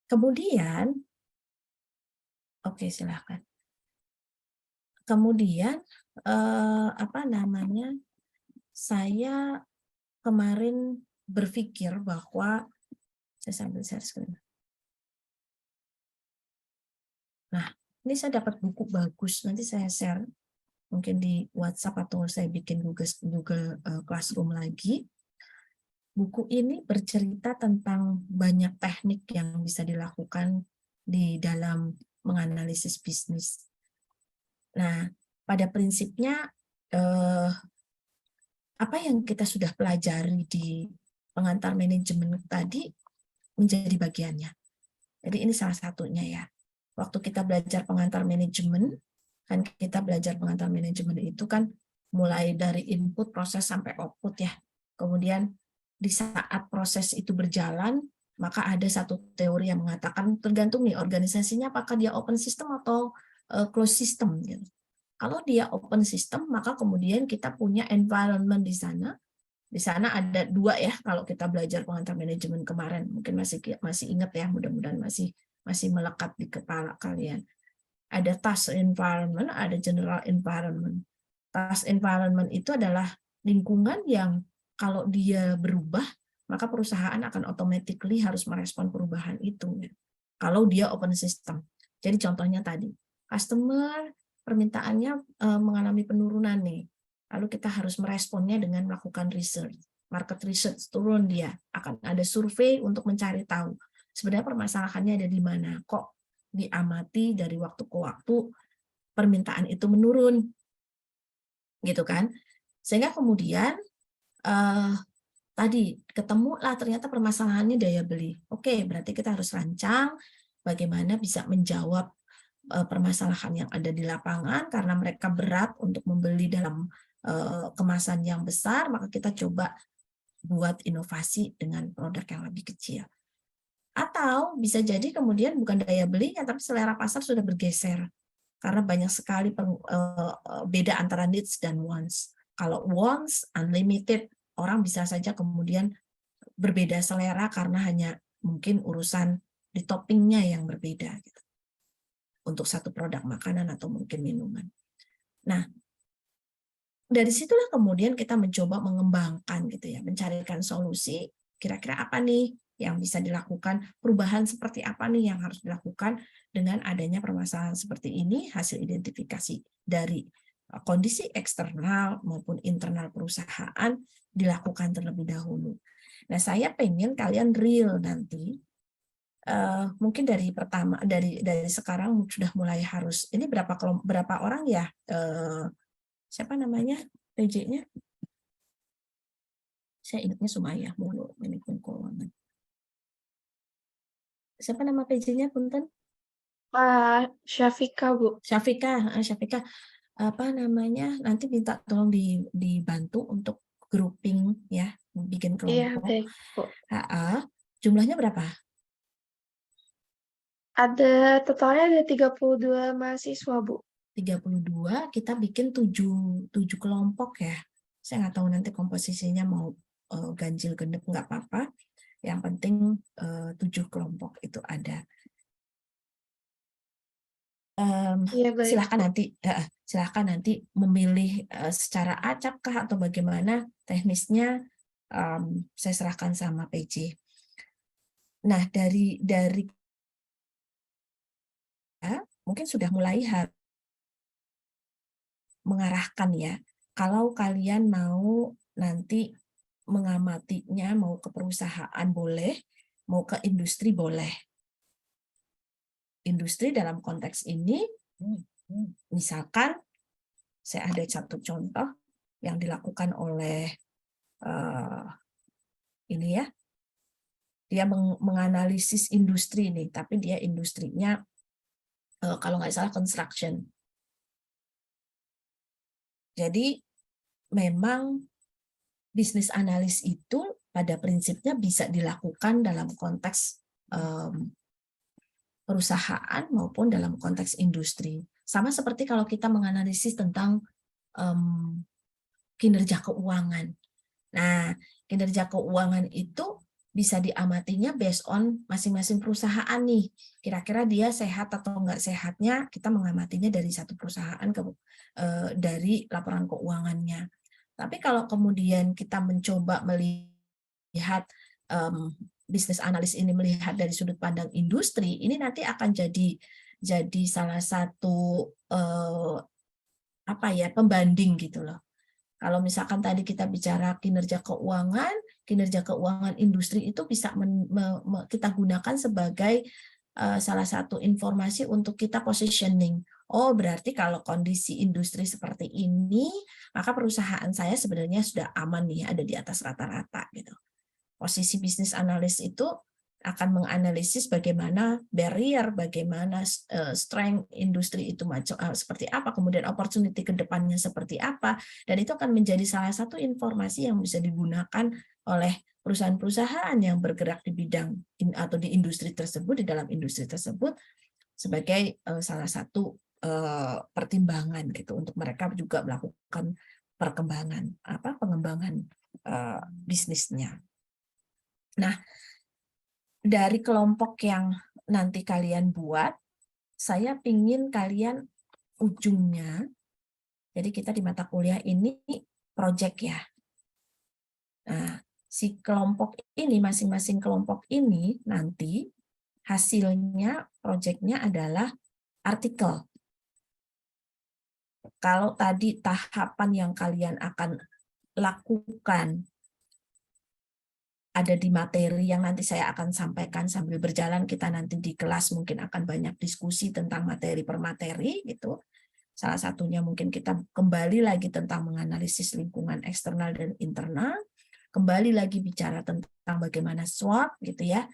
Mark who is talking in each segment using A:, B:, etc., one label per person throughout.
A: Kemudian, oke silahkan. Kemudian, apa namanya, saya kemarin berpikir bahwa saya sambil share screen. Nah, ini saya dapat buku bagus, nanti saya share mungkin di WhatsApp atau saya bikin Google Classroom lagi. Buku ini bercerita tentang banyak teknik yang bisa dilakukan di dalam menganalisis bisnis. Nah, pada prinsipnya apa yang kita sudah pelajari di pengantar manajemen tadi menjadi bagiannya. Jadi ini salah satunya ya. Waktu kita belajar pengantar manajemen, kan kita belajar pengantar manajemen itu kan mulai dari input, proses, sampai output ya. Kemudian di saat proses itu berjalan, maka ada satu teori yang mengatakan tergantung nih organisasinya apakah dia open system atau closed system gitu. Kalau dia open system, maka kemudian kita punya environment di sana. Di sana ada dua ya, kalau kita belajar pengantar manajemen kemarin, mungkin masih ingat ya, mudah-mudahan masih melekat di kepala kalian. Ada task environment, ada general environment. Task environment itu adalah lingkungan yang kalau dia berubah, maka perusahaan akan automatically harus merespon perubahan itu. Kalau dia open system. Jadi contohnya tadi, customer permintaannya mengalami penurunan nih. Lalu kita harus meresponnya dengan melakukan research. Market research turun dia. Akan ada survei untuk mencari tahu. Sebenarnya permasalahannya ada di mana. Kok diamati dari waktu ke waktu permintaan itu menurun. Gitu kan. Sehingga kemudian tadi ketemulah ternyata permasalahannya daya beli. Oke, berarti kita harus rancang bagaimana bisa menjawab permasalahan yang ada di lapangan karena mereka berat untuk membeli dalam kemasan yang besar, maka kita coba buat inovasi dengan produk yang lebih kecil. Atau bisa jadi kemudian bukan daya belinya, tapi selera pasar sudah bergeser karena banyak sekali beda antara needs dan wants. Kalau wants unlimited, orang bisa saja kemudian berbeda selera karena hanya mungkin urusan di toppingnya yang berbeda gitu. Untuk satu produk makanan atau mungkin minuman. Nah, dari situlah kemudian kita mencoba mengembangkan gitu ya, mencarikan solusi kira-kira apa nih yang bisa dilakukan, perubahan seperti apa nih yang harus dilakukan dengan adanya permasalahan seperti ini, hasil identifikasi dari kondisi eksternal maupun internal perusahaan dilakukan terlebih dahulu. Nah, saya pengen kalian real nanti mungkin dari sekarang sudah mulai harus ini berapa orang ya siapa namanya PJ-nya saya ingatnya Sumayah mulu manajemen keuangan siapa nama PJ-nya punten
B: Syafika, Bu.
A: Syafika apa namanya nanti minta tolong dibantu untuk grouping ya bikin
B: Iya,
A: kelompok.
B: baik, Bu.
A: Jumlahnya berapa?
B: Totalnya ada 32 mahasiswa, Bu.
A: 32, kita bikin 7 kelompok ya. Saya nggak tahu nanti komposisinya mau ganjil genep nggak apa-apa. Yang penting 7 kelompok itu ada.
B: Iya, baik, Bu.
A: Silahkan nanti memilih secara acak kah atau bagaimana teknisnya saya serahkan sama PJ. Nah, dari mungkin sudah mulai mengarahkan ya. Kalau kalian mau nanti mengamatinya, mau ke perusahaan boleh, mau ke industri boleh. Industri dalam konteks ini, misalkan saya ada satu contoh yang dilakukan oleh ini ya, dia menganalisis industri nih, tapi dia industrinya kalau nggak salah construction. Jadi memang bisnis analis itu pada prinsipnya bisa dilakukan dalam konteks perusahaan maupun dalam konteks industri. Sama seperti kalau kita menganalisis tentang kinerja keuangan. Nah, kinerja keuangan itu bisa diamatinya based on masing-masing perusahaan nih. Kira-kira dia sehat atau enggak sehatnya, kita mengamatinya dari satu perusahaan dari laporan keuangannya. Tapi kalau kemudian kita mencoba melihat bisnis analis ini melihat dari sudut pandang industri, ini nanti akan jadi salah satu pembanding gitu loh. Kalau misalkan tadi kita bicara kinerja keuangan industri itu bisa kita gunakan sebagai salah satu informasi untuk kita positioning. Oh, berarti kalau kondisi industri seperti ini, maka perusahaan saya sebenarnya sudah aman nih, ada di atas rata-rata gitu. Posisi bisnis analis itu akan menganalisis bagaimana barrier, bagaimana strength industri itu seperti apa, kemudian opportunity ke depannya seperti apa, dan itu akan menjadi salah satu informasi yang bisa digunakan oleh perusahaan-perusahaan yang bergerak di bidang atau di industri tersebut, di dalam industri tersebut, sebagai salah satu pertimbangan gitu untuk mereka juga melakukan pengembangan bisnisnya. Nah, dari kelompok yang nanti kalian buat, saya ingin kalian ujungnya, jadi kita di mata kuliah ini project ya. Nah, si kelompok ini, masing-masing kelompok ini nanti hasilnya, projectnya adalah artikel. Kalau tadi tahapan yang kalian akan lakukan ada di materi yang nanti saya akan sampaikan sambil berjalan, kita nanti di kelas mungkin akan banyak diskusi tentang materi per materi gitu. Salah satunya mungkin kita kembali lagi tentang menganalisis lingkungan eksternal dan internal, kembali lagi bicara tentang bagaimana SWOT gitu ya.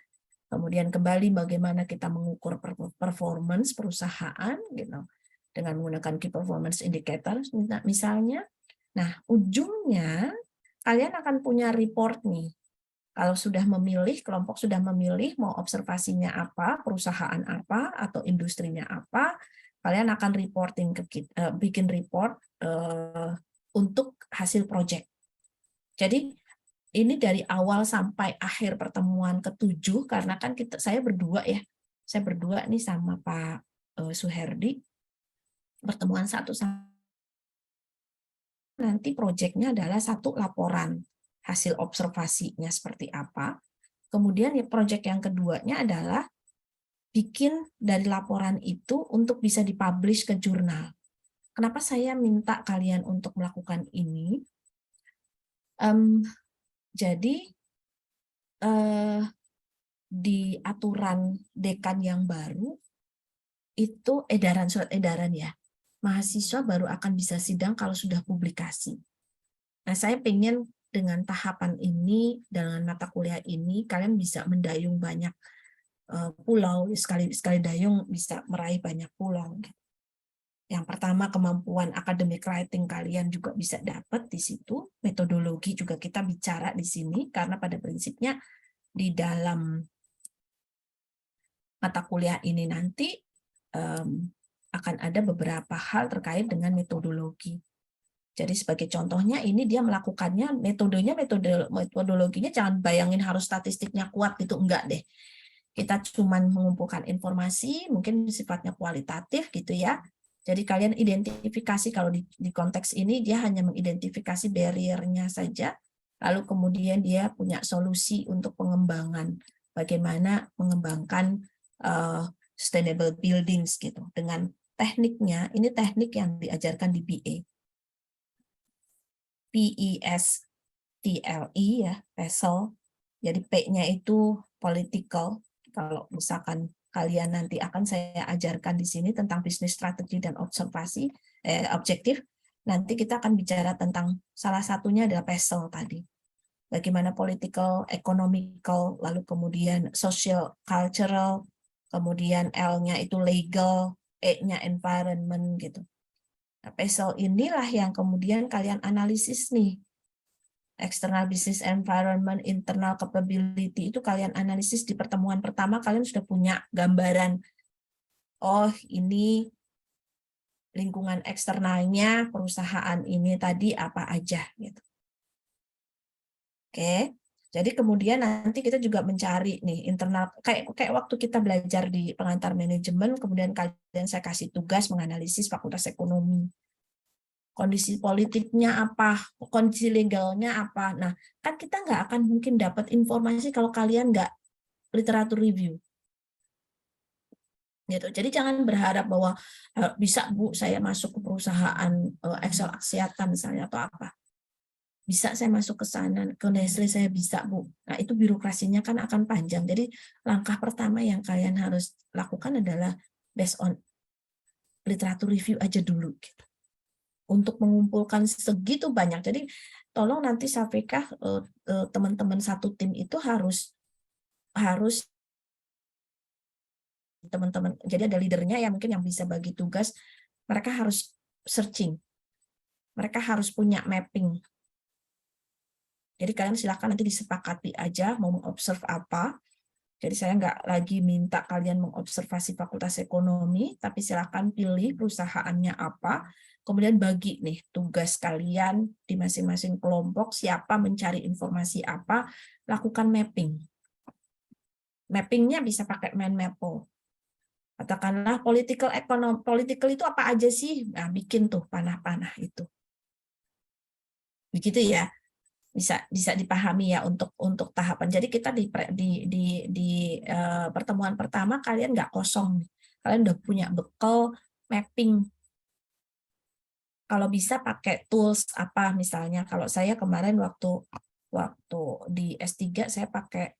A: Kemudian kembali bagaimana kita mengukur performance perusahaan gitu dengan menggunakan key performance indicators misalnya. Nah, ujungnya kalian akan punya report nih. Kalau sudah memilih, kelompok sudah memilih mau observasinya apa, perusahaan apa, atau industrinya apa, kalian akan reporting bikin report untuk hasil project. Jadi ini dari awal sampai akhir pertemuan ke-7, karena kan saya berdua nih sama Pak Suherdi, pertemuan 1 nanti project-nya adalah 1 laporan hasil observasinya seperti apa. Kemudian ya proyek yang keduanya adalah bikin dari laporan itu untuk bisa dipublish ke jurnal. Kenapa saya minta kalian untuk melakukan ini? Jadi di aturan dekan yang baru itu surat edaran ya. Mahasiswa baru akan bisa sidang kalau sudah publikasi. Nah, saya pengen dengan tahapan ini, dengan mata kuliah ini, kalian bisa mendayung banyak pulau, sekali dayung bisa meraih banyak pulau. Yang pertama, kemampuan academic writing kalian juga bisa dapat di situ. Metodologi juga kita bicara di sini, karena pada prinsipnya di dalam mata kuliah ini nanti akan ada beberapa hal terkait dengan metodologi. Jadi sebagai contohnya ini dia melakukannya metodologinya jangan bayangin harus statistiknya kuat gitu, enggak deh. Kita cuma mengumpulkan informasi mungkin sifatnya kualitatif gitu ya. Jadi kalian identifikasi kalau di konteks ini dia hanya mengidentifikasi barrier-nya saja, lalu kemudian dia punya solusi untuk pengembangan, bagaimana mengembangkan sustainable buildings gitu dengan tekniknya. Ini teknik yang diajarkan di BA. PESTLE ya, PESTLE. Jadi P-nya itu political. Kalau misalkan kalian nanti akan saya ajarkan di sini tentang bisnis strategi dan objektif, nanti kita akan bicara tentang salah satunya adalah PESTLE tadi. Bagaimana political, economical, lalu kemudian social, cultural, kemudian L-nya itu legal, E-nya environment gitu. Nah, PESTLE inilah yang kemudian kalian analisis nih. External business environment, internal capability, itu kalian analisis di pertemuan pertama, kalian sudah punya gambaran. Oh, ini lingkungan eksternalnya perusahaan ini tadi apa aja gitu. Oke. Jadi kemudian nanti kita juga mencari nih internal, kayak waktu kita belajar di pengantar manajemen, kemudian kalian saya kasih tugas menganalisis fakultas ekonomi. Kondisi politiknya apa, kondisi legalnya apa. Nah, kan kita nggak akan mungkin dapat informasi kalau kalian nggak literatur review. Gitu. Jadi jangan berharap bahwa bisa Bu saya masuk ke perusahaan Excel Axiata misalnya atau apa. Bisa saya masuk ke sana, ke Nestle saya bisa Bu. Nah itu birokrasinya kan akan panjang. Jadi langkah pertama yang kalian harus lakukan adalah based on literatur review aja dulu. Gitu. Untuk mengumpulkan segitu banyak. Jadi tolong nanti Safika teman-teman satu tim itu harus teman-teman, jadi ada leadernya yang mungkin yang bisa bagi tugas, mereka harus searching, mereka harus punya mapping. Jadi kalian silakan nanti disepakati aja mau mengobserv apa. Jadi saya nggak lagi minta kalian mengobservasi fakultas ekonomi, tapi silakan pilih perusahaannya apa, kemudian bagi nih tugas kalian di masing-masing kelompok, siapa mencari informasi apa, lakukan mapping. Mappingnya bisa pakai Mindmapo. Katakanlah political itu apa aja sih? Nah, bikin tuh panah-panah itu. Begitu ya. Bisa dipahami ya untuk tahapan. Jadi kita di pertemuan pertama kalian nggak kosong. Kalian udah punya bekal mapping. Kalau bisa pakai tools apa misalnya. Kalau saya kemarin waktu di S3 saya pakai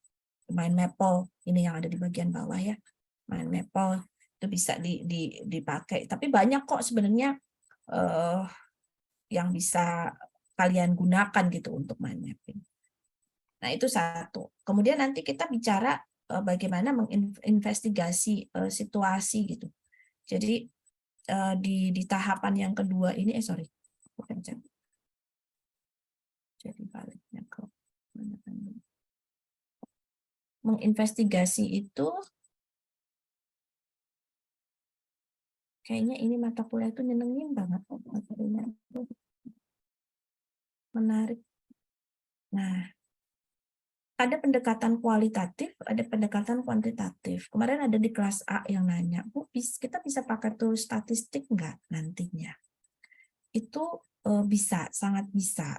A: Mindmapo. Ini yang ada di bagian bawah ya. Mindmapo itu bisa dipakai. Tapi banyak kok sebenarnya yang bisa kalian gunakan gitu untuk mind mapping. Nah itu satu. Kemudian nanti kita bicara bagaimana menginvestigasi situasi gitu. Jadi di tahapan yang kedua ini, bukan jadi baliknya ke menginvestigasi itu. Kayaknya ini mata kuliah itu nyenengin banget. Materinya menarik. Nah, ada pendekatan kualitatif, ada pendekatan kuantitatif. Kemarin ada di kelas A yang nanya, Bu, kita bisa pakai tool statistik nggak nantinya? Itu bisa, sangat bisa.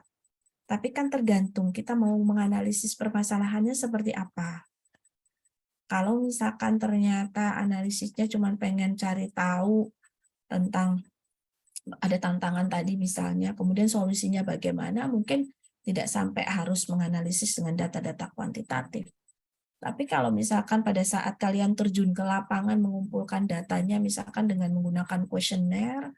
A: Tapi kan tergantung kita mau menganalisis permasalahannya seperti apa. Kalau misalkan ternyata analisisnya cuma pengen cari tahu tentang ada tantangan tadi misalnya, kemudian solusinya bagaimana, mungkin tidak sampai harus menganalisis dengan data-data kuantitatif. Tapi kalau misalkan pada saat kalian terjun ke lapangan mengumpulkan datanya, misalkan dengan menggunakan kuesioner,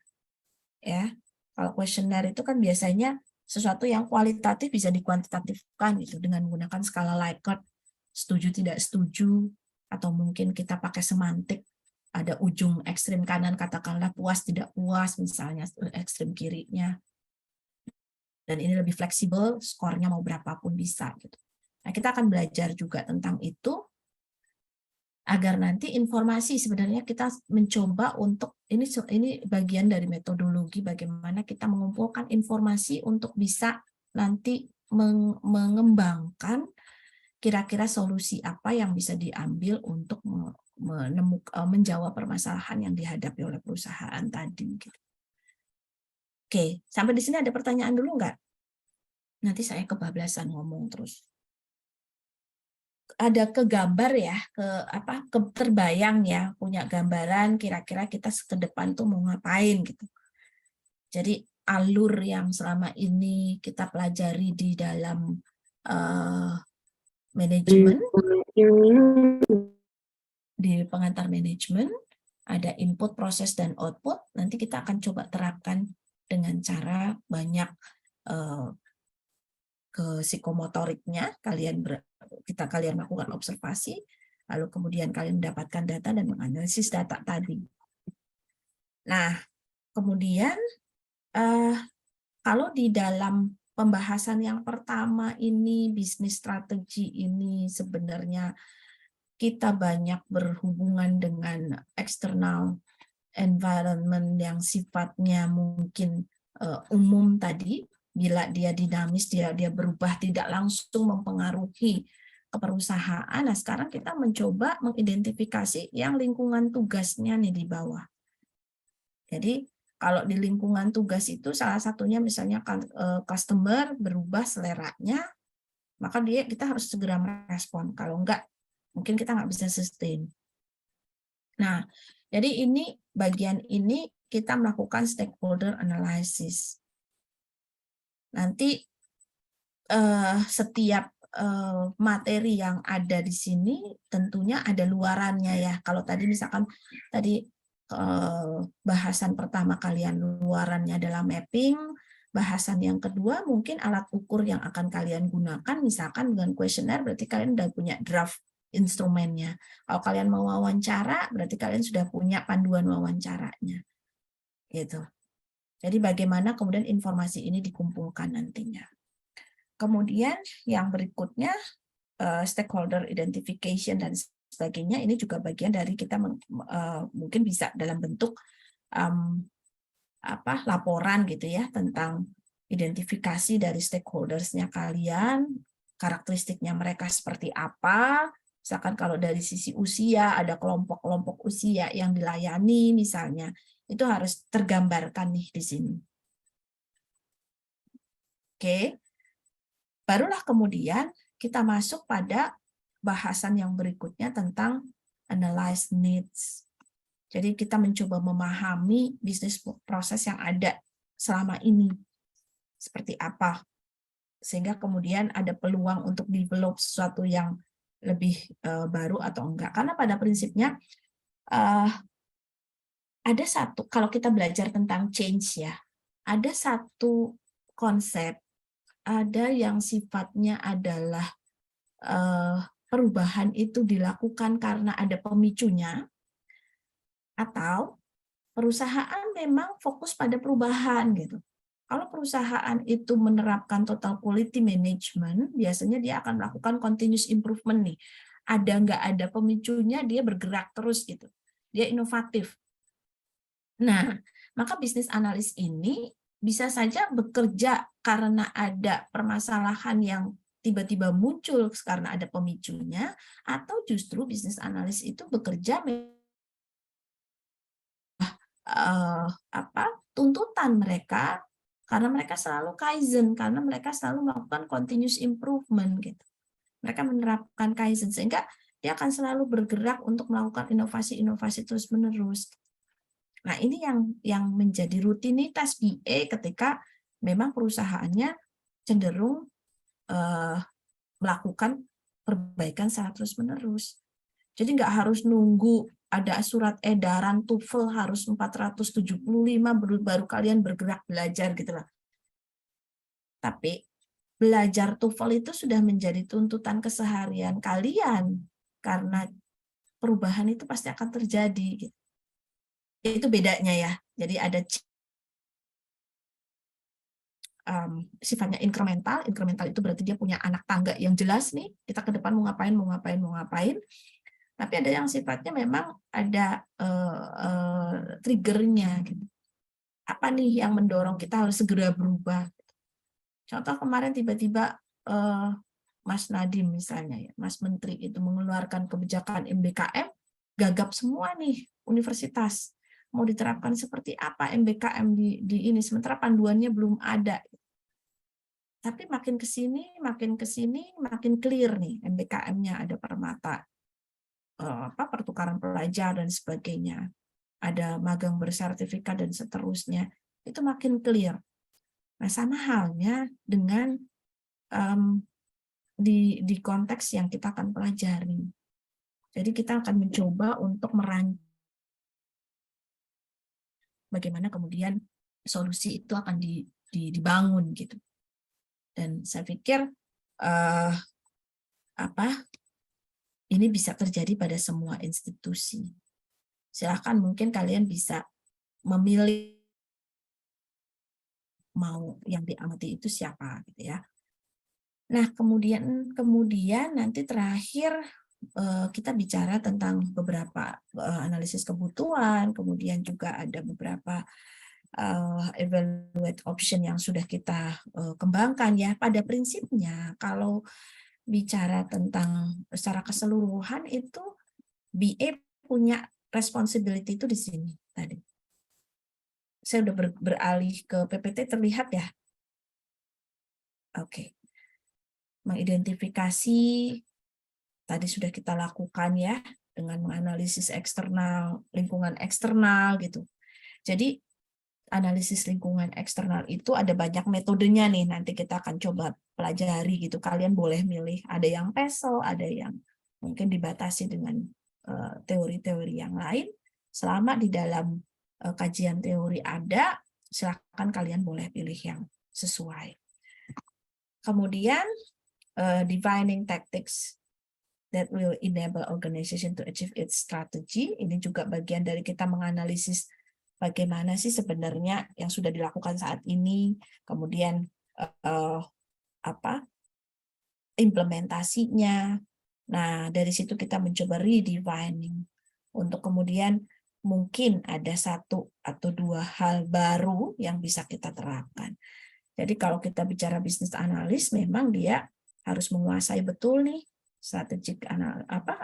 A: ya, kalau kuesioner itu kan biasanya sesuatu yang kualitatif bisa dikuantitatifkan gitu dengan menggunakan skala Likert, setuju tidak setuju, atau mungkin kita pakai semantik, ada ujung ekstrim kanan katakanlah puas tidak puas misalnya ekstrim kirinya, dan ini lebih fleksibel, skornya mau berapapun bisa gitu. Nah kita akan belajar juga tentang itu agar nanti informasi sebenarnya kita mencoba untuk ini bagian dari metodologi bagaimana kita mengumpulkan informasi untuk bisa nanti mengembangkan kira-kira solusi apa yang bisa diambil untuk menjawab permasalahan yang dihadapi oleh perusahaan tadi. Oke, sampai di sini ada pertanyaan dulu nggak? Nanti saya kebablasan ngomong terus. Ada kegambar ya, terbayang ya, punya gambaran kira-kira kita ke depan tuh mau ngapain gitu. Jadi alur yang selama ini kita pelajari di dalam manajemen, di pengantar manajemen, ada input, proses, dan output. Nanti kita akan coba terapkan dengan cara banyak ke psikomotoriknya, kalian melakukan observasi, lalu kemudian kalian mendapatkan data dan menganalisis data tadi. Nah, kemudian kalau di dalam pembahasan yang pertama ini, bisnis strategi ini sebenarnya kita banyak berhubungan dengan external environment yang sifatnya mungkin umum tadi, Bila dia dinamis, dia berubah, tidak langsung mempengaruhi ke perusahaan. Nah, sekarang kita mencoba mengidentifikasi yang lingkungan tugasnya nih di bawah. Jadi kalau di lingkungan tugas itu salah satunya misalnya customer berubah seleranya, maka kita harus segera merespon. Kalau enggak, mungkin kita nggak bisa sustain. Nah, jadi bagian ini kita melakukan stakeholder analysis. Nanti setiap materi yang ada di sini tentunya ada luarannya ya. Kalau tadi misalkan bahasan pertama kalian luarannya adalah mapping, bahasan yang kedua mungkin alat ukur yang akan kalian gunakan, misalkan dengan kuesioner berarti kalian udah punya draft instrumennya. Kalau kalian mau wawancara berarti kalian sudah punya panduan wawancaranya. Gitu. Jadi bagaimana kemudian informasi ini dikumpulkan nantinya. Kemudian yang berikutnya stakeholder identification dan sebagainya, ini juga bagian dari kita mungkin bisa dalam bentuk laporan gitu ya tentang identifikasi dari stakeholders-nya kalian, karakteristiknya mereka seperti apa. Misalkan kalau dari sisi usia ada kelompok-kelompok usia yang dilayani misalnya, itu harus tergambarkan nih di sini. Oke. Barulah kemudian kita masuk pada bahasan yang berikutnya tentang analyze needs. Jadi kita mencoba memahami bisnis proses yang ada selama ini seperti apa, sehingga kemudian ada peluang untuk develop sesuatu yang lebih baru atau enggak. Karena pada prinsipnya ada satu, kalau kita belajar tentang change ya, ada satu konsep, ada yang sifatnya adalah perubahan itu dilakukan karena ada pemicunya, atau perusahaan memang fokus pada perubahan gitu. Kalau perusahaan itu menerapkan total quality management, biasanya dia akan melakukan continuous improvement nih. Ada nggak ada pemicunya, dia bergerak terus gitu. Dia inovatif. Nah, maka bisnis analis ini bisa saja bekerja karena ada permasalahan yang tiba-tiba muncul karena ada pemicunya, atau justru bisnis analis itu bekerja tuntutan mereka karena mereka selalu kaizen, karena mereka selalu melakukan continuous improvement gitu. Mereka menerapkan kaizen sehingga dia akan selalu bergerak untuk melakukan inovasi-inovasi terus-menerus. Nah, ini yang menjadi rutinitas BA ketika memang perusahaannya cenderung melakukan perbaikan secara terus-menerus. Jadi nggak harus nunggu ada surat edaran TOEFL harus 475 baru kalian bergerak belajar gitu lah. Tapi belajar TOEFL itu sudah menjadi tuntutan keseharian kalian karena perubahan itu pasti akan terjadi. Gitu. Itu bedanya ya. Jadi ada sifatnya incremental. Incremental itu berarti dia punya anak tangga yang jelas nih. Kita ke depan mau ngapain. Tapi ada yang sifatnya memang ada triggernya. Gitu. Apa nih yang mendorong kita harus segera berubah? Contoh kemarin tiba-tiba Mas Nadiem misalnya, ya, Mas Menteri itu mengeluarkan kebijakan MBKM, gagap semua nih universitas. Mau diterapkan seperti apa MBKM di ini, sementara panduannya belum ada. Tapi makin ke sini, makin clear nih MBKM-nya, ada permata pertukaran pelajar dan sebagainya, ada magang bersertifikat dan seterusnya, itu makin clear. Nah, sama halnya dengan di konteks yang kita akan pelajari. Jadi kita akan mencoba untuk merancang bagaimana kemudian solusi itu akan dibangun gitu. Dan saya pikir ini bisa terjadi pada semua institusi. Silakan mungkin kalian bisa memilih mau yang diamati itu siapa gitu ya. Nah, kemudian nanti terakhir kita bicara tentang beberapa analisis kebutuhan, kemudian juga ada beberapa evaluate option yang sudah kita kembangkan ya. Pada prinsipnya kalau bicara tentang secara keseluruhan itu BA punya responsibility itu di sini tadi. Saya udah beralih ke PPT, terlihat ya? Oke. Mengidentifikasi tadi sudah kita lakukan ya dengan menganalisis eksternal, lingkungan eksternal gitu. Jadi analisis lingkungan eksternal itu ada banyak metodenya nih, nanti kita akan coba pelajari gitu. Kalian boleh milih, ada yang PESEL, ada yang mungkin dibatasi dengan teori-teori yang lain. Selama di dalam kajian teori ada, silakan kalian boleh pilih yang sesuai. Kemudian defining tactics that will enable organization to achieve its strategy. Ini juga bagian dari kita menganalisis bagaimana sih sebenarnya yang sudah dilakukan saat ini, kemudian implementasinya. Nah, dari situ kita mencoba redefining untuk kemudian mungkin ada satu atau dua hal baru yang bisa kita terapkan. Jadi kalau kita bicara bisnis analis, memang dia harus menguasai betul nih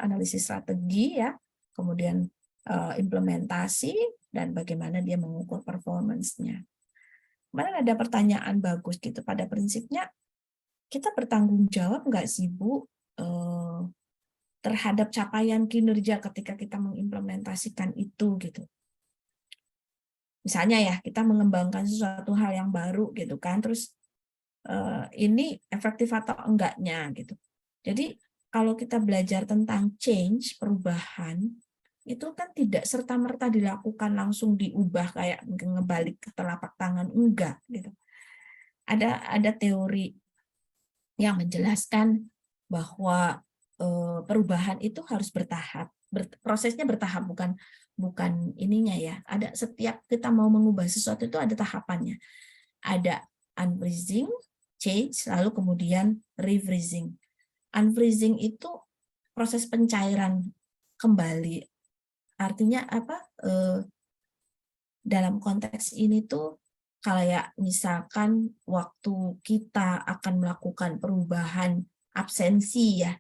A: analisis strategi ya, kemudian implementasi dan bagaimana dia mengukur performance-nya. Kemarin ada pertanyaan bagus gitu, pada prinsipnya kita bertanggung jawab nggak sih Bu terhadap capaian kinerja ketika kita mengimplementasikan itu gitu. Misalnya ya kita mengembangkan sesuatu hal yang baru gitu kan, terus ini efektif atau enggaknya gitu. Jadi kalau kita belajar tentang change, perubahan, itu kan tidak serta-merta dilakukan langsung diubah kayak ngebalik ke telapak tangan, enggak gitu. Ada teori yang menjelaskan bahwa perubahan itu harus bertahap. Prosesnya bertahap, bukan ininya ya. Ada setiap kita mau mengubah sesuatu itu ada tahapannya. Ada unfreezing, change, lalu kemudian refreezing. Unfreezing itu proses pencairan kembali. Artinya apa? Dalam konteks ini tuh kayak misalkan waktu kita akan melakukan perubahan absensi ya,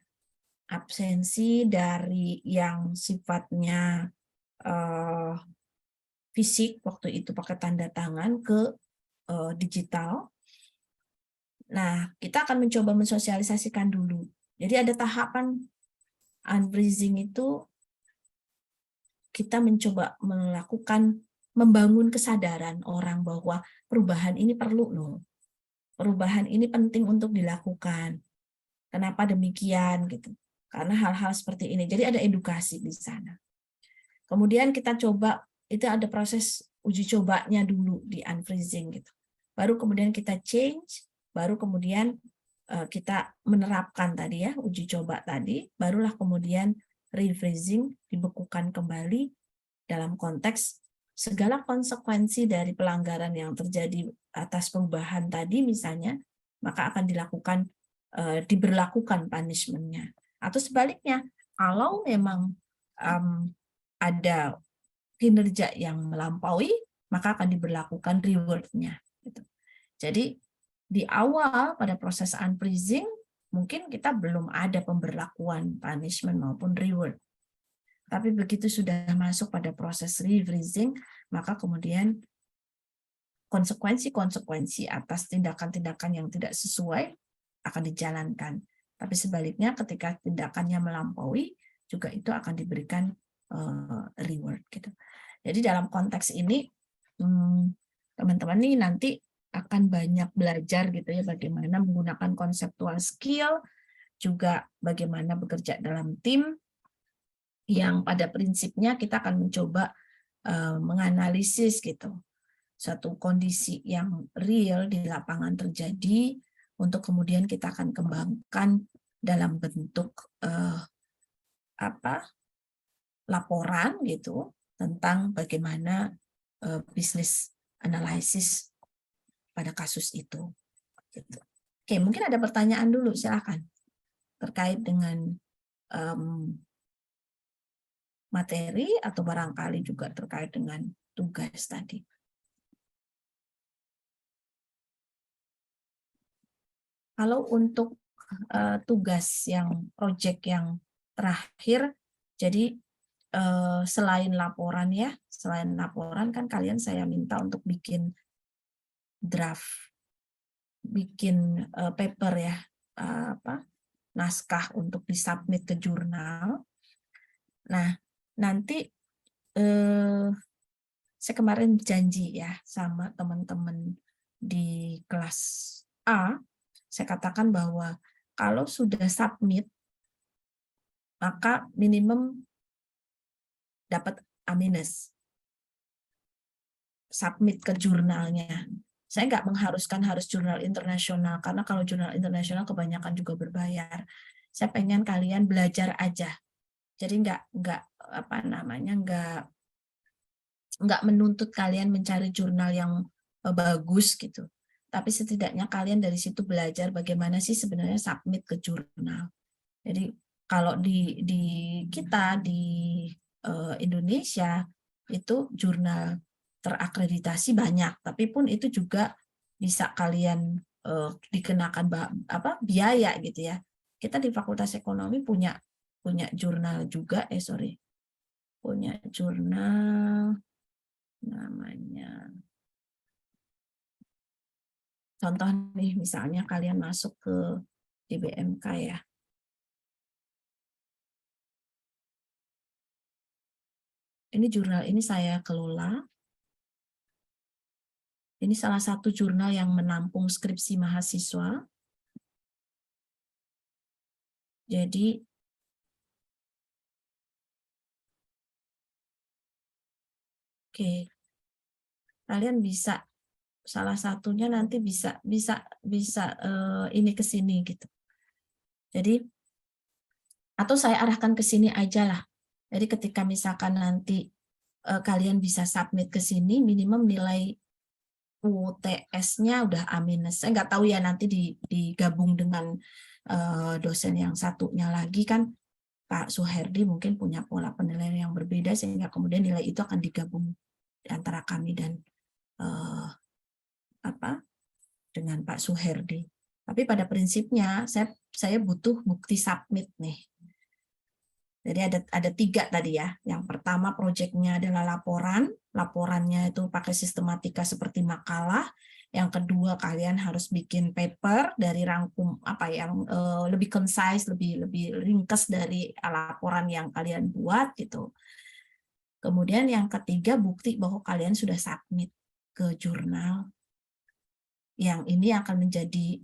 A: absensi dari yang sifatnya fisik waktu itu pakai tanda tangan ke digital. Nah, kita akan mencoba mensosialisasikan dulu. Jadi ada tahapan unfreezing itu kita mencoba melakukan membangun kesadaran orang bahwa perubahan ini perlu loh. Perubahan ini penting untuk dilakukan. Kenapa demikian gitu? Karena hal-hal seperti ini. Jadi ada edukasi di sana. Kemudian kita coba, itu ada proses uji cobanya dulu di unfreezing gitu. Baru kemudian kita change, baru kemudian kita menerapkan tadi ya, uji coba tadi, barulah kemudian refreezing, dibekukan kembali dalam konteks segala konsekuensi dari pelanggaran yang terjadi atas perubahan tadi misalnya, maka akan dilakukan diberlakukan punishment-nya. Atau sebaliknya, kalau memang ada kinerja yang melampaui, maka akan diberlakukan reward-nya. Gitu. Jadi di awal pada proses unfreezing, mungkin kita belum ada pemberlakuan punishment maupun reward. Tapi begitu sudah masuk pada proses refreezing, maka kemudian konsekuensi-konsekuensi atas tindakan-tindakan yang tidak sesuai akan dijalankan. Tapi sebaliknya ketika tindakannya melampaui, juga itu akan diberikan reward gitu. Jadi dalam konteks ini teman-teman nih nanti akan banyak belajar gitu ya bagaimana menggunakan konseptual skill, juga bagaimana bekerja dalam tim yang pada prinsipnya kita akan mencoba menganalisis gitu satu kondisi yang real di lapangan terjadi untuk kemudian kita akan kembangkan dalam bentuk laporan gitu tentang bagaimana bisnis analisis pada kasus itu. Gitu. Oke, mungkin ada pertanyaan dulu, silakan terkait dengan materi atau barangkali juga terkait dengan tugas tadi. Kalau untuk tugas yang project yang terakhir, jadi selain laporan ya, selain laporan kan kalian saya minta untuk bikin draft, bikin paper ya, naskah untuk disubmit ke jurnal. Nah, nanti saya kemarin janji ya sama teman-teman di kelas A, saya katakan bahwa kalau sudah submit, maka minimum dapat A-, submit ke jurnalnya. Saya nggak mengharuskan harus jurnal internasional, karena kalau jurnal internasional kebanyakan juga berbayar. Saya pengen kalian belajar aja. Jadi nggak apa namanya nggak menuntut kalian mencari jurnal yang bagus gitu. Tapi setidaknya kalian dari situ belajar bagaimana sih sebenarnya submit ke jurnal. Jadi kalau di kita di Indonesia itu jurnal terakreditasi banyak, tapi pun itu juga bisa kalian dikenakan biaya gitu ya. Kita di Fakultas Ekonomi punya jurnal juga, punya jurnal namanya. Contoh nih, misalnya kalian masuk ke DBMK ya. Ini jurnal ini saya kelola. Ini salah satu jurnal yang menampung skripsi mahasiswa. Jadi oke, kalian bisa salah satunya nanti bisa ini ke sini gitu. Jadi atau saya arahkan ke sini aja lah. Jadi ketika misalkan nanti kalian bisa submit ke sini, minimum nilai UTS-nya udah A-. Saya nggak tahu ya nanti digabung dengan dosen yang satunya lagi kan, Pak Suherdi mungkin punya pola penilaian yang berbeda sehingga kemudian nilai itu akan digabung antara kami dan dengan Pak Suherdi. Tapi pada prinsipnya saya butuh bukti submit nih. Jadi ada 3 tadi ya. Yang pertama proyeknya adalah laporan. Laporannya itu pakai sistematika seperti makalah. Yang kedua kalian harus bikin paper dari rangkum yang lebih concise, lebih ringkas dari laporan yang kalian buat gitu. Kemudian yang ketiga bukti bahwa kalian sudah submit ke jurnal. Yang ini akan menjadi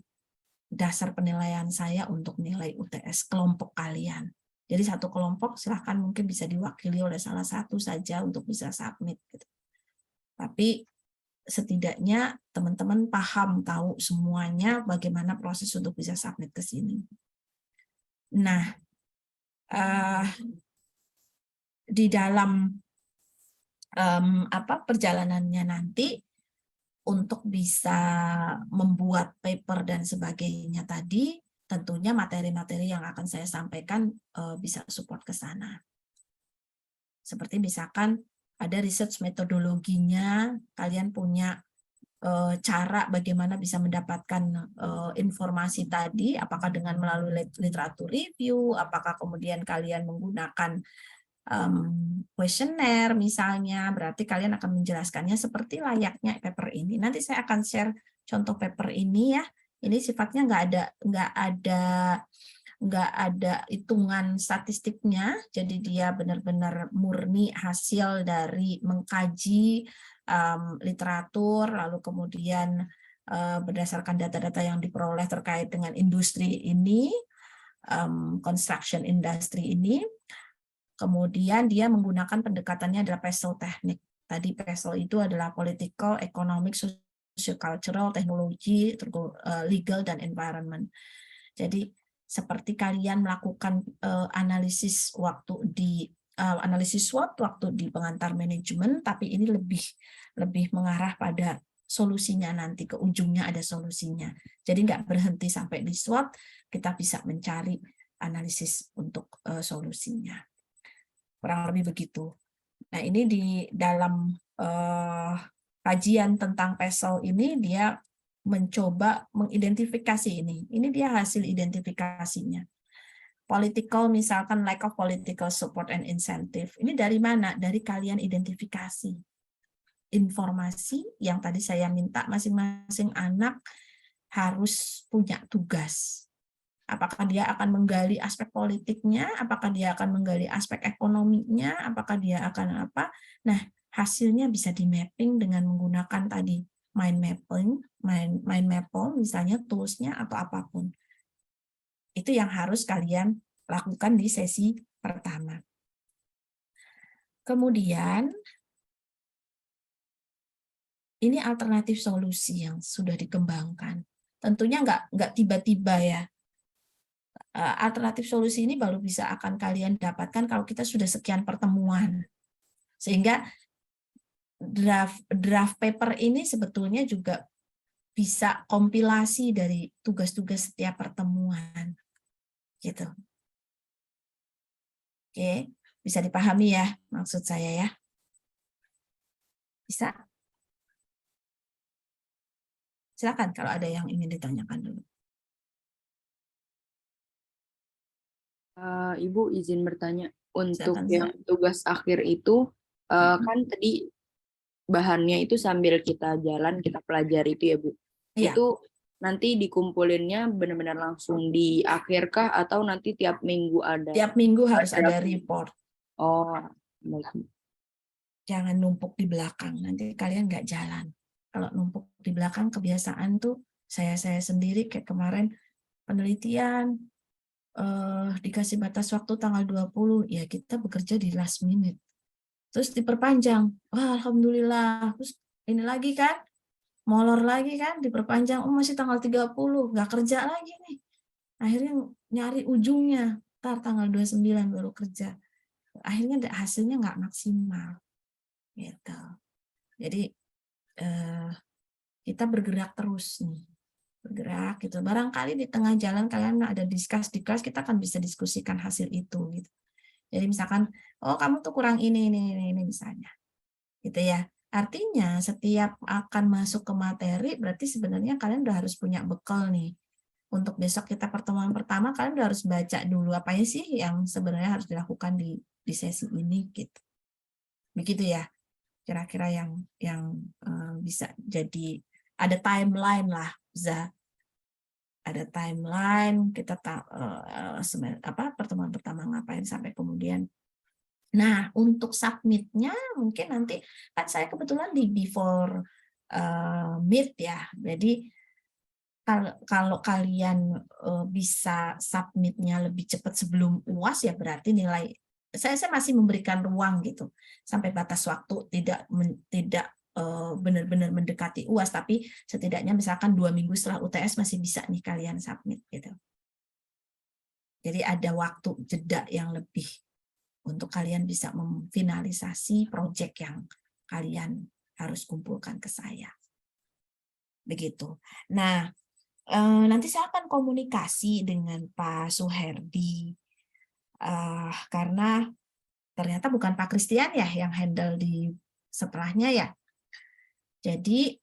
A: dasar penilaian saya untuk nilai UTS kelompok kalian. Jadi satu kelompok silahkan mungkin bisa diwakili oleh salah satu saja untuk bisa submit. Gitu. Tapi setidaknya teman-teman paham, tahu semuanya bagaimana proses untuk bisa submit ke sini. Nah, di dalam perjalanannya nanti untuk bisa membuat paper dan sebagainya tadi, tentunya materi-materi yang akan saya sampaikan bisa support ke sana. Seperti misalkan ada research metodologinya, kalian punya cara bagaimana bisa mendapatkan informasi tadi, apakah dengan melalui literatur review, apakah kemudian kalian menggunakan kuesioner misalnya, berarti kalian akan menjelaskannya seperti layaknya paper ini. Nanti saya akan share contoh paper ini ya. Ini sifatnya nggak ada hitungan statistiknya, jadi dia benar-benar murni hasil dari mengkaji literatur, lalu kemudian berdasarkan data-data yang diperoleh terkait dengan industri ini, construction industry ini. Kemudian dia menggunakan pendekatannya adalah PESEL teknik. Tadi PESEL itu adalah political, economic, socio-cultural, teknologi, legal, dan environment. Jadi seperti kalian melakukan analisis SWOT waktu di pengantar manajemen, tapi ini lebih mengarah pada solusinya nanti, ke ujungnya ada solusinya. Jadi nggak berhenti sampai di SWOT, kita bisa mencari analisis untuk solusinya. Kurang lebih begitu. Nah, ini di dalam kajian tentang PESEL ini dia mencoba mengidentifikasi ini. Ini dia hasil identifikasinya. Political, misalkan lack of political support and incentive. Ini dari mana? Dari kalian identifikasi informasi yang tadi saya minta masing-masing anak harus punya tugas. Apakah dia akan menggali aspek politiknya, apakah dia akan menggali aspek ekonominya, apakah dia akan apa. Nah, hasilnya bisa di mapping dengan menggunakan tadi mind mapping, mind mapple misalnya tools-nya atau apapun. Itu yang harus kalian lakukan di sesi pertama. Kemudian, ini alternatif solusi yang sudah dikembangkan. Tentunya nggak tiba-tiba ya. Alternatif solusi ini baru bisa akan kalian dapatkan kalau kita sudah sekian pertemuan. Sehingga draft paper ini sebetulnya juga bisa kompilasi dari tugas-tugas setiap pertemuan. Gitu. Oke, bisa dipahami ya maksud saya ya? Bisa? Silakan kalau ada yang ingin ditanyakan dulu.
C: Ibu izin bertanya, untuk
A: Silakan.
C: yang tugas akhir itu kan tadi bahannya itu sambil kita jalan kita pelajari itu ya Bu.
A: Iya.
C: Itu nanti dikumpulinnya benar-benar langsung di akhir kah atau nanti tiap minggu ada?
A: Tiap minggu harus ada report.
C: Oh, baik.
A: Jangan numpuk di belakang, nanti kalian nggak jalan. Kalau numpuk di belakang kebiasaan tuh saya sendiri kayak kemarin penelitian dikasih batas waktu tanggal 20, ya kita bekerja di last minute. Terus diperpanjang. Wah, alhamdulillah. Terus ini lagi kan, molor lagi kan, diperpanjang. Oh, masih tanggal 30, nggak kerja lagi nih. Akhirnya nyari ujungnya, ntar tanggal 29 baru kerja. Akhirnya hasilnya nggak maksimal. Gitu. Jadi kita bergerak terus nih. Bergerak gitu. Barangkali di tengah jalan kalian ada di kelas, kita akan bisa diskusikan hasil itu gitu. Jadi misalkan, oh kamu tuh kurang ini misalnya. Gitu ya. Artinya setiap akan masuk ke materi berarti sebenarnya kalian udah harus punya bekal nih. Untuk besok kita pertemuan pertama kalian udah harus baca dulu apa sih yang sebenarnya harus dilakukan di sesi ini gitu. Begitu ya. Kira-kira yang bisa jadi ada timeline lah, ada timeline kita pertemuan pertama ngapain sampai kemudian. Nah, untuk submit-nya mungkin nanti kan saya kebetulan di before meet ya. Jadi kalau kalian bisa submit-nya lebih cepat sebelum UAS ya berarti nilai saya masih memberikan ruang gitu sampai batas waktu tidak benar-benar mendekati UAS, tapi setidaknya misalkan 2 minggu setelah UTS masih bisa nih kalian submit gitu. Jadi ada waktu jeda yang lebih untuk kalian bisa memfinalisasi proyek yang kalian harus kumpulkan ke saya. Begitu. Nah, nanti saya akan komunikasi dengan Pak Suherdi karena ternyata bukan Pak Christian ya yang handle di setelahnya ya. Jadi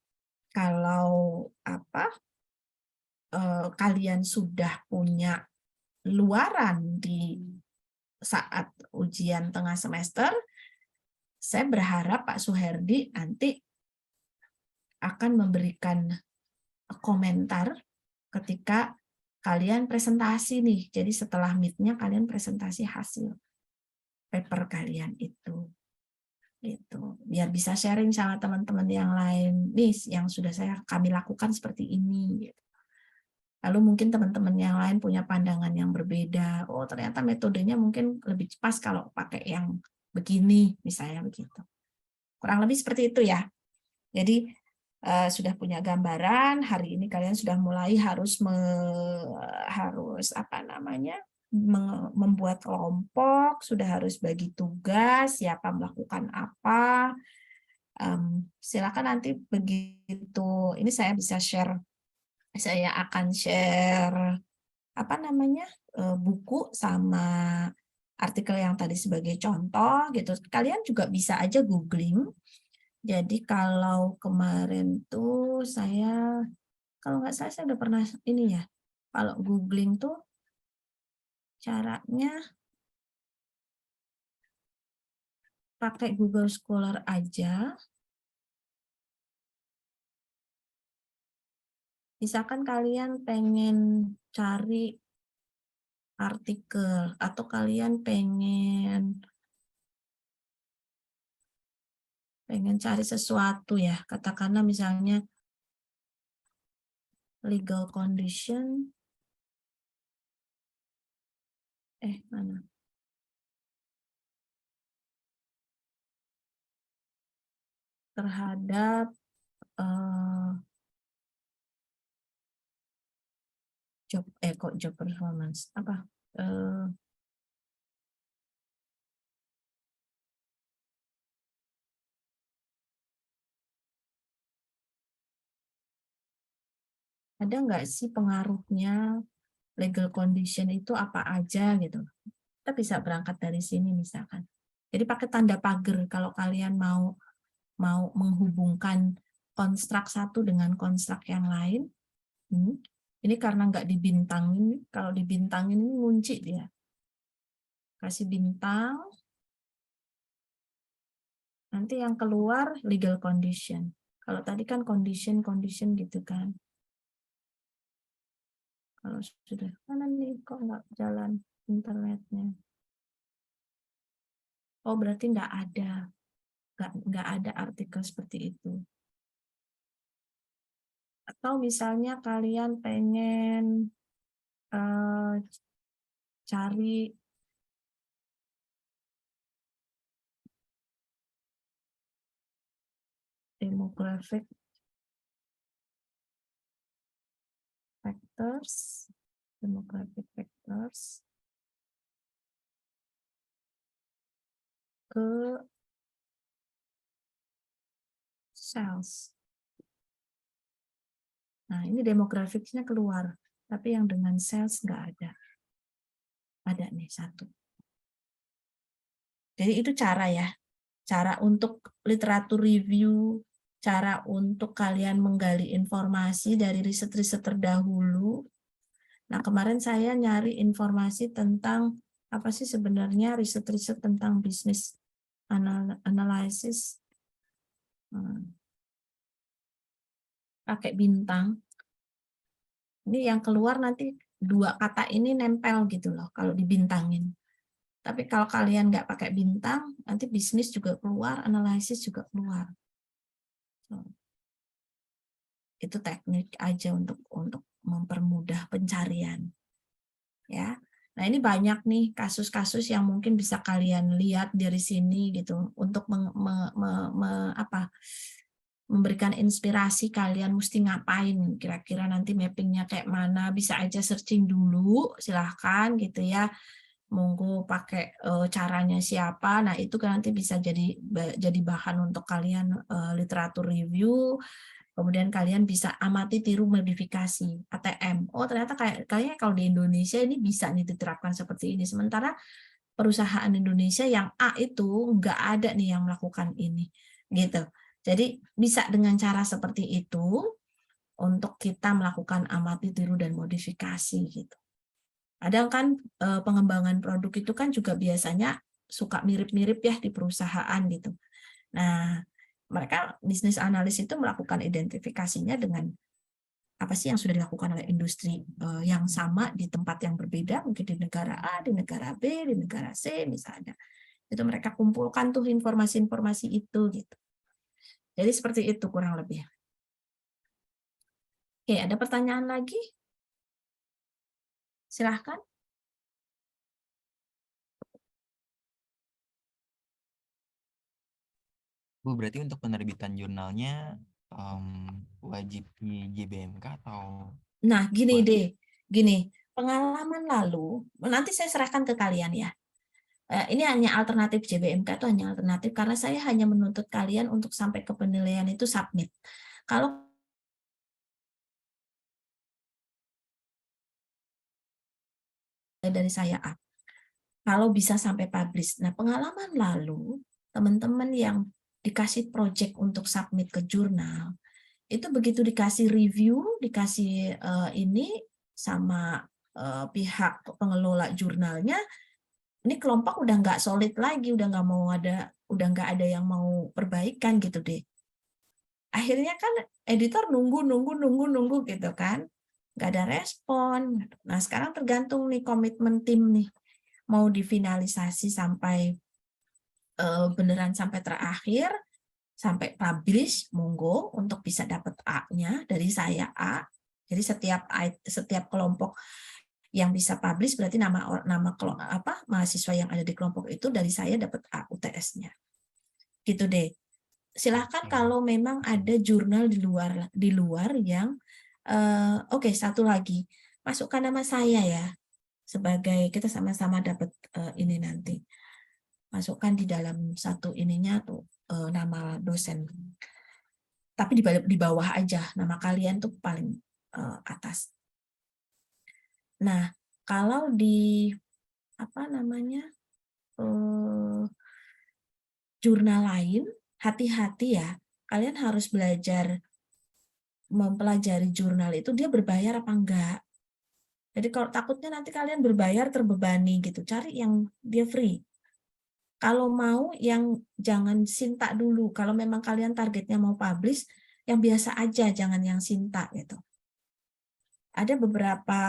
A: kalau kalian sudah punya luaran di saat ujian tengah semester, saya berharap Pak Suherdi nanti akan memberikan komentar ketika kalian presentasi nih. Jadi setelah meet-nya kalian presentasi hasil paper kalian itu. Biar bisa sharing sama teman-teman yang lain nih yang sudah kami lakukan seperti ini gitu. Lalu mungkin teman-teman yang lain punya pandangan yang berbeda. Oh, ternyata metodenya mungkin lebih pas kalau pakai yang begini, misalnya begitu. Kurang lebih seperti itu ya. Jadi sudah punya gambaran, hari ini kalian sudah mulai harus membuat kelompok, sudah harus bagi tugas, siapa melakukan apa. Silakan nanti begitu. Ini saya bisa share. Saya akan share buku sama artikel yang tadi sebagai contoh gitu. Kalian juga bisa aja googling. Jadi kalau kemarin tuh saya kalau nggak salah saya udah pernah ini ya, kalau googling tuh caranya pakai Google Scholar aja. Misalkan kalian pengen cari artikel atau kalian pengen cari sesuatu ya, katakanlah misalnya legal condition, mana? Terhadap job performance apa? Ada nggak sih pengaruhnya legal condition itu apa aja gitu? Kita bisa berangkat dari sini misalkan. Jadi pakai tanda pagar kalau kalian mau menghubungkan konstruk satu dengan konstruk yang lain. Ini karena nggak dibintangin, kalau dibintangin ini ngunci dia. Kasih bintang, nanti yang keluar legal condition. Kalau tadi kan condition gitu kan. Kalau sudah, mana nih kok nggak jalan internetnya? Oh berarti nggak ada artikel seperti itu. Atau misalnya kalian pengen cari demographic factors ke sales. Nah, ini demografiknya keluar, tapi yang dengan sales nggak ada. Ada nih satu. Jadi itu cara ya, cara untuk literatur review, cara untuk kalian menggali informasi dari riset-riset terdahulu. Nah, kemarin saya nyari informasi tentang apa sih sebenarnya riset-riset tentang bisnis analysis. Pakai bintang. Ini yang keluar nanti dua kata ini nempel gitu loh kalau dibintangin. Tapi kalau kalian nggak pakai bintang, nanti bisnis juga keluar, analisis juga keluar. Itu teknik aja untuk mempermudah pencarian. Ya. Nah, ini banyak nih kasus-kasus yang mungkin bisa kalian lihat dari sini gitu untuk memberikan inspirasi kalian mesti ngapain, kira-kira nanti mappingnya kayak mana, bisa aja searching dulu, silahkan gitu ya, monggo pakai caranya siapa, nah itu kan nanti bisa jadi bahan untuk kalian literatur review, kemudian kalian bisa amati, tiru, modifikasi ATM. Oh ternyata kayaknya kalau di Indonesia ini bisa nih diterapkan seperti ini, sementara perusahaan Indonesia yang A itu nggak ada nih yang melakukan ini, gitu. Jadi bisa dengan cara seperti itu untuk kita melakukan amati, tiru, dan modifikasi gitu. Kadang kan pengembangan produk itu kan juga biasanya suka mirip-mirip ya di perusahaan gitu. Nah, mereka bisnis analis itu melakukan identifikasinya dengan apa sih yang sudah dilakukan oleh industri yang sama di tempat yang berbeda, mungkin di negara A, di negara B, di negara C misalnya. Itu mereka kumpulkan tuh informasi-informasi itu gitu. Jadi seperti itu kurang lebih. Oke, ada pertanyaan lagi? Silahkan.
D: Bu, berarti untuk penerbitan jurnalnya wajib di JBMK atau?
A: Nah, gini, pengalaman lalu, nanti saya serahkan ke kalian ya. Ini hanya alternatif JBMK itu hanya alternatif karena saya hanya menuntut kalian untuk sampai ke penilaian itu submit. Kalau dari saya A, kalau bisa sampai publish. Nah, pengalaman lalu teman-teman yang dikasih project untuk submit ke jurnal itu begitu dikasih review, dikasih ini sama pihak pengelola jurnalnya, ini kelompok udah nggak solid lagi, udah nggak ada yang mau perbaikan gitu deh. Akhirnya kan editor nunggu gitu kan, nggak ada respon. Nah sekarang tergantung nih komitmen tim nih, mau difinalisasi sampai beneran sampai terakhir, sampai publish, monggo untuk bisa dapat A-nya dari saya A. Jadi setiap kelompok yang bisa publish berarti nama mahasiswa yang ada di kelompok itu dari saya dapat A UTS-nya. Gitu deh. Silahkan kalau memang ada jurnal di luar yang oke, satu lagi. Masukkan nama saya ya sebagai kita sama-sama dapat ini nanti. Masukkan di dalam satu ininya tuh nama dosen. Tapi di bawah aja nama kalian tuh paling atas. Nah, kalau di jurnal lain, hati-hati ya. Kalian harus belajar mempelajari jurnal itu dia berbayar apa enggak. Jadi kalau takutnya nanti kalian berbayar terbebani gitu, cari yang dia free. Kalau mau yang jangan Sinta dulu. Kalau memang kalian targetnya mau publish, yang biasa aja, jangan yang Sinta gitu. Ada beberapa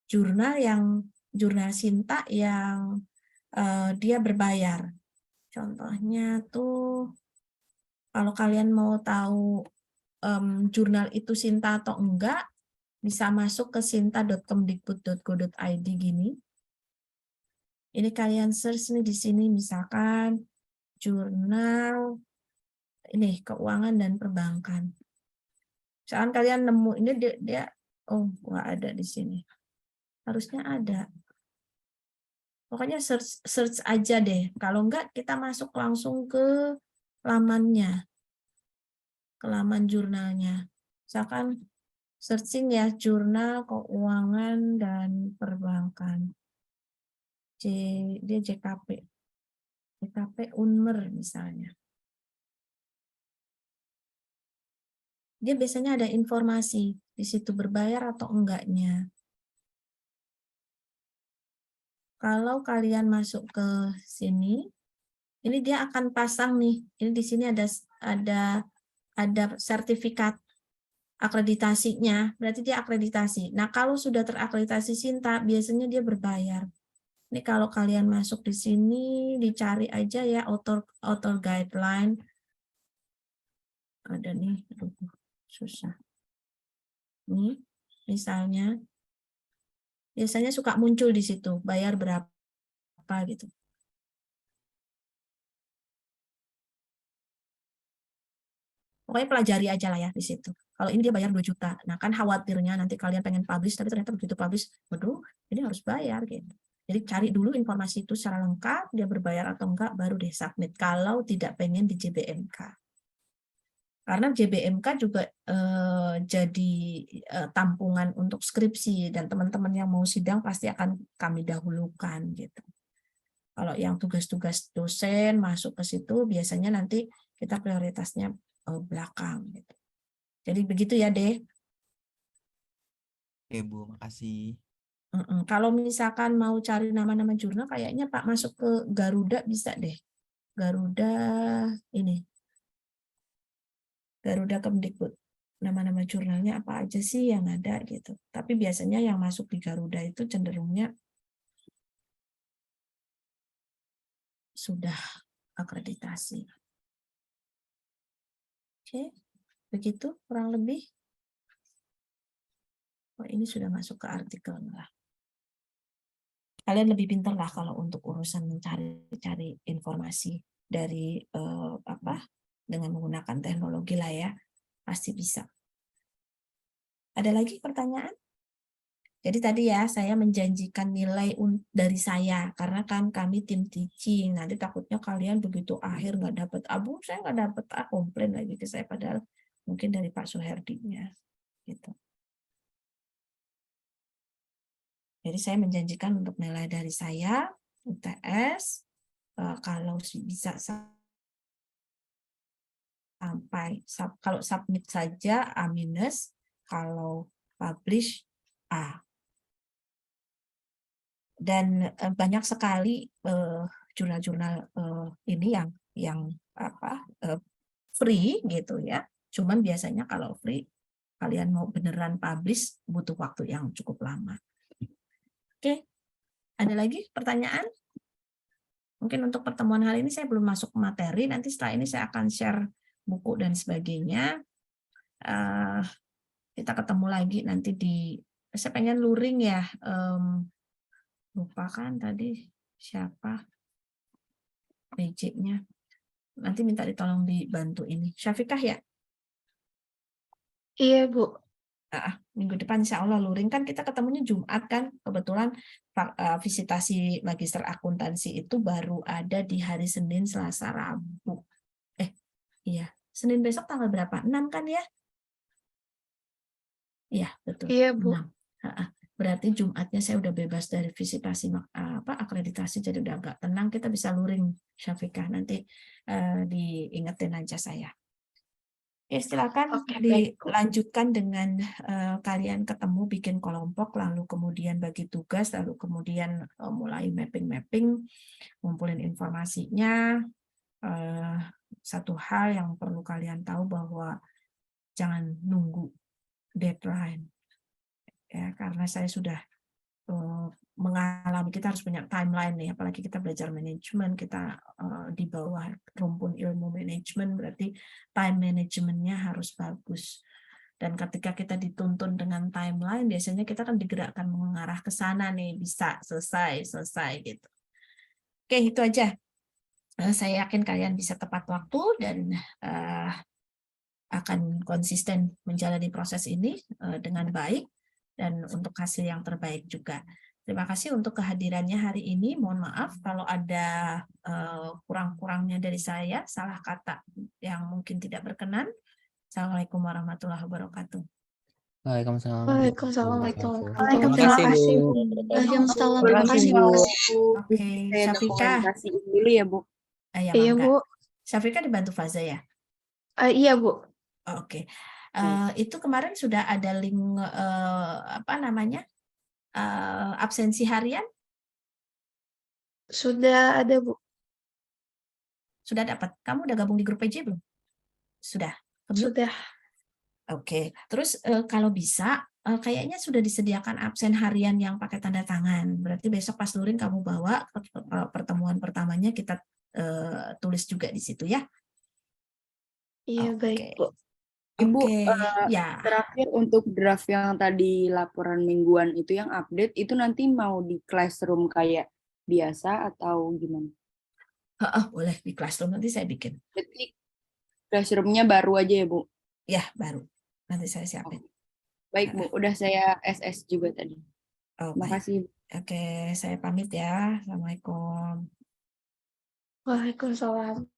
A: jurnal Sinta yang dia berbayar. Contohnya tuh kalau kalian mau tahu jurnal itu Sinta atau enggak, bisa masuk ke sinta.kemdikbud.go.id gini. Ini kalian search nih di sini misalkan jurnal ini keuangan dan perbankan. Misalkan kalian nemu ini dia oh nggak ada di sini. Harusnya ada. Pokoknya search aja deh. Kalau enggak kita masuk langsung ke lamannya. Ke laman jurnalnya. Misalkan searching ya jurnal keuangan dan perbankan. Dia JKP. JKP Unmer misalnya. Dia biasanya ada informasi di situ berbayar atau enggaknya. Kalau kalian masuk ke sini, ini dia akan pasang nih. Ini di sini ada sertifikat akreditasinya, berarti dia akreditasi. Nah, kalau sudah terakreditasi Sinta, biasanya dia berbayar. Ini kalau kalian masuk di sini, dicari aja ya author guideline. Ada nih, susah. Nih, misalnya, biasanya suka muncul di situ, bayar berapa gitu. Pokoknya pelajari aja lah ya di situ. Kalau ini dia bayar 2 juta. Nah kan khawatirnya nanti kalian pengen publish, tapi ternyata begitu publish, waduh ini harus bayar gitu. Jadi cari dulu informasi itu secara lengkap, dia berbayar atau enggak, baru deh submit. Kalau tidak pengen di JBMK. Karena JBMK juga jadi tampungan untuk skripsi, dan teman-teman yang mau sidang pasti akan kami dahulukan gitu. Kalau yang tugas-tugas dosen masuk ke situ, biasanya nanti kita prioritasnya belakang gitu. Jadi begitu ya deh.
D: Oke Bu, makasih.
A: Kalau misalkan mau cari nama-nama jurnal, kayaknya Pak masuk ke Garuda bisa deh. Garuda ini, Garuda Kemdikbud. Nama-nama jurnalnya apa aja sih yang ada gitu. Tapi biasanya yang masuk di Garuda itu cenderungnya sudah akreditasi. Oke, begitu kurang lebih. Oh, ini sudah masuk ke artikel lah. Kalian lebih pintar lah kalau untuk urusan mencari informasi dari dengan menggunakan teknologi lah ya, pasti bisa. Ada lagi pertanyaan? Jadi tadi ya saya menjanjikan nilai dari saya karena kan kami tim teaching. Nanti takutnya kalian begitu akhir nggak dapat abu, saya nggak dapat komplain lagi ke saya padahal mungkin dari Pak Suherdinya gitu. Jadi saya menjanjikan untuk nilai dari saya UTS kalau bisa sampai apply. Kalau submit saja A-, kalau publish A. Dan banyak sekali jurnal-jurnal ini yang free gitu ya. Cuman biasanya kalau free kalian mau beneran publish butuh waktu yang cukup lama. Oke. Ada lagi pertanyaan? Mungkin untuk pertemuan hari ini saya belum masuk ke materi, nanti setelah ini saya akan share buku dan sebagainya. Kita ketemu lagi nanti saya pengen luring ya, lupa kan tadi siapa PJ-nya. Nanti minta ditolong dibantu ini. Syafikah ya?
B: Iya, Bu.
A: Minggu depan insya Allah luring, kan kita ketemunya Jumat kan, kebetulan visitasi magister akuntansi itu baru ada di hari Senin, Selasa, Rabu. Iya, Senin besok tanggal berapa? 6 kan ya? Iya, betul.
B: Iya, Bu.
A: 6. Berarti Jumatnya saya udah bebas dari visitasi akreditasi, jadi udah agak tenang, kita bisa luring Syafikah, nanti diingetin aja saya. Ya, silakan
B: Oke, baik, Bu.
A: dilanjutkan dengan kalian ketemu bikin kelompok, lalu kemudian bagi tugas, lalu kemudian mulai mapping-mapping, ngumpulin informasinya. Satu hal yang perlu kalian tahu bahwa jangan nunggu deadline. Ya, karena saya sudah mengalami, kita harus punya timeline nih, apalagi kita belajar manajemen, kita di bawah rumpun ilmu manajemen, berarti time manajemennya harus bagus. Dan ketika kita dituntun dengan timeline, biasanya kita kan digerakkan mengarah ke sana nih, bisa selesai gitu. Oke, itu aja. Saya yakin kalian bisa tepat waktu dan akan konsisten menjalani proses ini dengan baik dan untuk hasil yang terbaik juga. Terima kasih untuk kehadirannya hari ini. Mohon maaf kalau ada kurang-kurangnya dari saya, salah kata yang mungkin tidak berkenan. Assalamualaikum warahmatullahi wabarakatuh.
E: Waalaikumsalam.
B: Waalaikumsalam.
E: Terima kasih, Bu.
B: Waalaikumsalam.
C: Terima
B: Terima
C: kasih,
B: kasih,
C: Bu.
B: Bu.
A: Oke,
C: Saya
A: Syafikah.
C: dokumentasiin dulu ya, Bu.
A: Ya,
B: Iya,
A: Mangga.
B: Bu.
A: Syafikah dibantu Faza ya?
B: Iya, Bu.
A: Oke. Itu kemarin sudah ada link absensi harian?
B: Sudah ada, Bu.
A: Sudah dapat. Kamu udah gabung di grup PJ belum? Sudah.
B: Sudah.
A: Oke. Terus kalau bisa kayaknya sudah disediakan absen harian yang pakai tanda tangan. Berarti besok pas luring kamu bawa pertemuan pertamanya, kita tulis juga di situ ya.
B: Iya,
A: Oke.
B: baik, Bu.
C: Ibu,
A: Oke, ya.
C: terakhir untuk draft yang tadi laporan mingguan itu yang update, itu nanti mau di classroom kayak biasa atau gimana?
A: Boleh di classroom, nanti saya bikin.
C: Jadi classroom-nya baru aja ya, Bu?
A: Ya, baru. Nanti saya siapin.
C: Baik, Bu. Udah saya SS juga tadi.
A: Oh,
C: Terima
A: baik.
C: kasih.
A: Oke, saya pamit ya. Assalamualaikum.
B: Waalaikumsalam.